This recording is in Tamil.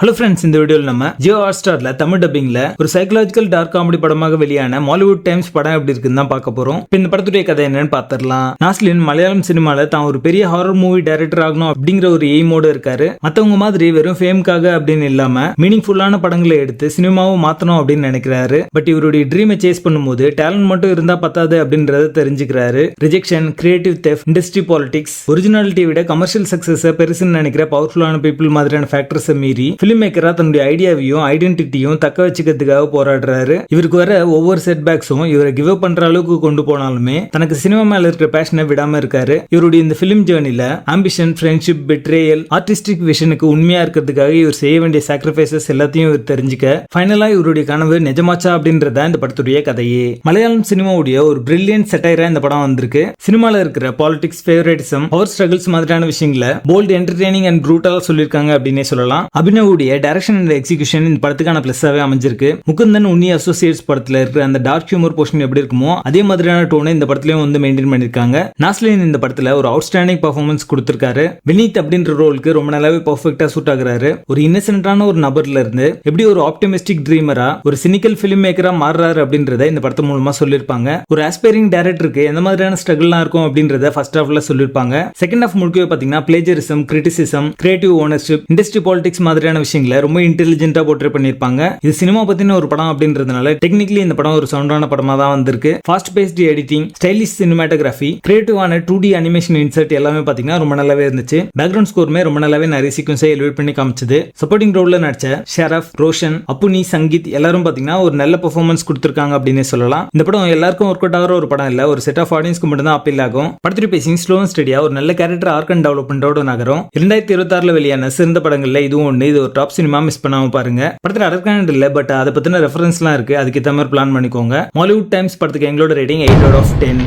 ஹலோ ஃப்ரெண்ட்ஸ், இந்த வீடியோவில் நம்ம ஜியோ ஹாட்ஸ்டார்ல தமிழ் டப்பிங்ல ஒரு சைக்கலாஜிக்கல் டார்க் காமெடி படமாக வெளியான மாலிவுட் டைம்ஸ் படம் எப்படி இருக்குன்னு தான் பார்க்க போறோம். இப்போ இந்த படத்துடைய கதை என்னன்னு பார்த்துடலாம். நாஸ்லின் மலையாளம் சினிமால தான் ஒரு பெரிய ஹாரர் மூவி டைரக்டர் ஆகணும் அப்படிங்கிற ஒரு எய்மோட இருக்காரு. மத்தவங்க மாதிரி வெறும் ஃபேம்காக அப்படின்னு இல்லாம மீனிங்ஃபுல்லான படங்களை எடுத்து சினிமாவை மாத்தணும் அப்படின்னு நினைக்கிறாரு. பட் இவருடைய ட்ரீமை சேஸ் பண்ணும்போது டேலண்ட் மட்டும் இருந்தா பத்தாது அப்படின்றத தெரிஞ்சுக்கிறாரு. Rejection, creative theft, industry politics, originality விட கமர்ஷியல் சக்சஸ் பெருசுன்னு நினைக்கிற பவர்ஃபுல்லான பீப்புள் மாதிரியான ஃபேக்டர்ஸை மீறி ஃபிலிம் மேக்கரா தன்னுடைய ஐடியாவையும் ஐடென்டிட்டியும் தக்க வச்சுக்கிறதுக்காக போராடுறாரு. இவருக்கு வர ஒவ்வொரு செட்பேக்ஸும் இவரை கிவ் அப் பண்ற அளவுக்கு கொண்டு போனாலுமே தனக்கு சினிமா மேல இருக்கிற பேஷனை விடாம இருக்காரு. இவருடைய இந்த பிலிம் ஜேர்னில ஆம்பிஷன், ஃப்ரெண்ட்ஷிப், பெட்ரேயல், ஆர்டிஸ்டிக் விஷனுக்கு உண்மையா இருக்கிறதுக்காக இவர் செய்ய வேண்டிய சாக்ரிஃபைசஸ் எல்லாத்தையும் இவர் தெரிஞ்சுக்க ஃபைனலா இவருடைய கனவு நிஜமாச்சா அப்படின்றத இந்த படத்துடைய கதையே. மலையாளம் சினிமாவுடைய ஒரு பிரில்லியன்ட் செட்டைரா இந்த படம் வந்திருக்கு. சினிமால இருக்கிற பாலிடிக்ஸ், ஃபேவரட்டிசம், பவர் ஸ்ட்ரகிள்ஸ் மாதிரியான விஷயங்களை போல்ட், என்டர்டெய்னிங் அண்ட் ப்ரூட்டலா சொல்லிருக்காங்க அப்படின்னே சொல்லலாம். அபினவுடைய டைரக்ஷன் அண்ட் எக்ஸிகியூஷன் இந்த படத்துக்கான பிளஸ்ஸாவே அமைஞ்சிருக்கு. முகுந்தன் உன்னி அசோசியேட்ஸ் படத்துல இருக்கிற அந்த டார்க் ஹியூமர் போர்ஷன் எப்படி இருக்குமோ அதே மாதிரியான டோனை இந்த படத்துலயும் வந்து மெயின்டைன் பண்ணிருக்காங்க. நாஸ்லின் இந்த படத்துல ஒரு அவுட்ஸ்டாண்டிங் பெர்ஃபார்மன்ஸ் கொடுத்திருக்காரு. வினீத் அப்படின்ற ரோலுக்கு ரொம்ப நல்லாவே பெர்ஃபெக்ட்டா சூட் ஆகுறாரு. ஒரு இன்னசென்ட்டான ஒரு நபர்ல இருந்து எப்படி ஒரு ஆப்டிமிஸ்டிக் ட்ரீமரா, ஒரு சினிக்கல் பிலிம் மேக்கரா மாறுறாரு அப்படின்றத இந்த படத்து மூலமா சொல்லிருப்பாங்க. ஒரு ஆஸ்பைரிங் டைரக்டருக்கு எந்த மாதிரியான ஸ்ட்ரகிள்லாம் இருக்கும் அப்படின்றத ஃபர்ஸ்ட் ஹாஃப்ல சொல்லிருப்பாங்க. செகண்ட் ஹாஃப் முழுக்கவே பாத்தீங்கன்னா plagiarism, criticism, creative ownership, industry politics மாதிரியான விஷயங்களை ரொம்ப இன்டெலிஜென்ட்டா போர்ட்ரே பண்ணிருப்பாங்க. இது சினிமா பத்தின ஒரு படம் அப்படின்றதுனால டெக்னிக்கலி இந்த படம் ஒரு சவுண்டான படமா தான் வந்திருக்கு. Fast paced editing, stylish cinematography, கிரியேட்டிவான 2D அனிமேஷன் இன்சர்ட் எல்லாமே பாத்தீங்கன்னா ரொம்ப நல்லாவே இருந்துச்சு. பேக்ரவுண்ட் ஸ்கோருமே ரொம்ப நல்லாவே நிறைய சீக்வன்ஸை எலிவேட் பண்ணி காமிச்சது. சப்போர்ட்டிங் ரோல்ல நடிச்ச ஷரஃப், ரோஷன், அப்புனி, சங்கீத் எல்லாரும் பாத்தீங்கன்னா ஒரு நல்ல பெர்ஃபார்மன்ஸ் கொடுத்திருக்காங்க அப்படின்னு சொல்லலாம். இந்த படம் எல்லாருக்கும் ஒர்க் அவுட் ஆகிற ஒரு படம் இல்ல, ஒரு செட் ஆஃப் ஆடியன்ஸ்க்கு மட்டும் தான் அப்பீல் ஆகும். படத்துடைய பேசிங் ஸ்லோ அண்ட் ஸ்டடியா ஒரு நல்ல கேரக்டர் ஆர்க் அண்ட் டெவலப்மெண்டோட நகரும். 2026 வெளியான சிறந்த படங்கள்ல இதுவும் ஒன்று. இது ஒரு டாப் சினிமா, மிஸ் பண்ணாம பாருங்க. படத்துல அடர்காண்ட் இல்ல, பட் அதை பத்தின ரெஃபரன்ஸ்லாம் இருக்கு. அதுக்கு ஏற்ற மாதிரி பிளான் பண்ணிக்கோங்க. மாலிவுட் டைம்ஸ் படத்துக்கு எங்களோட ரேட்டிங் 8 out of 10.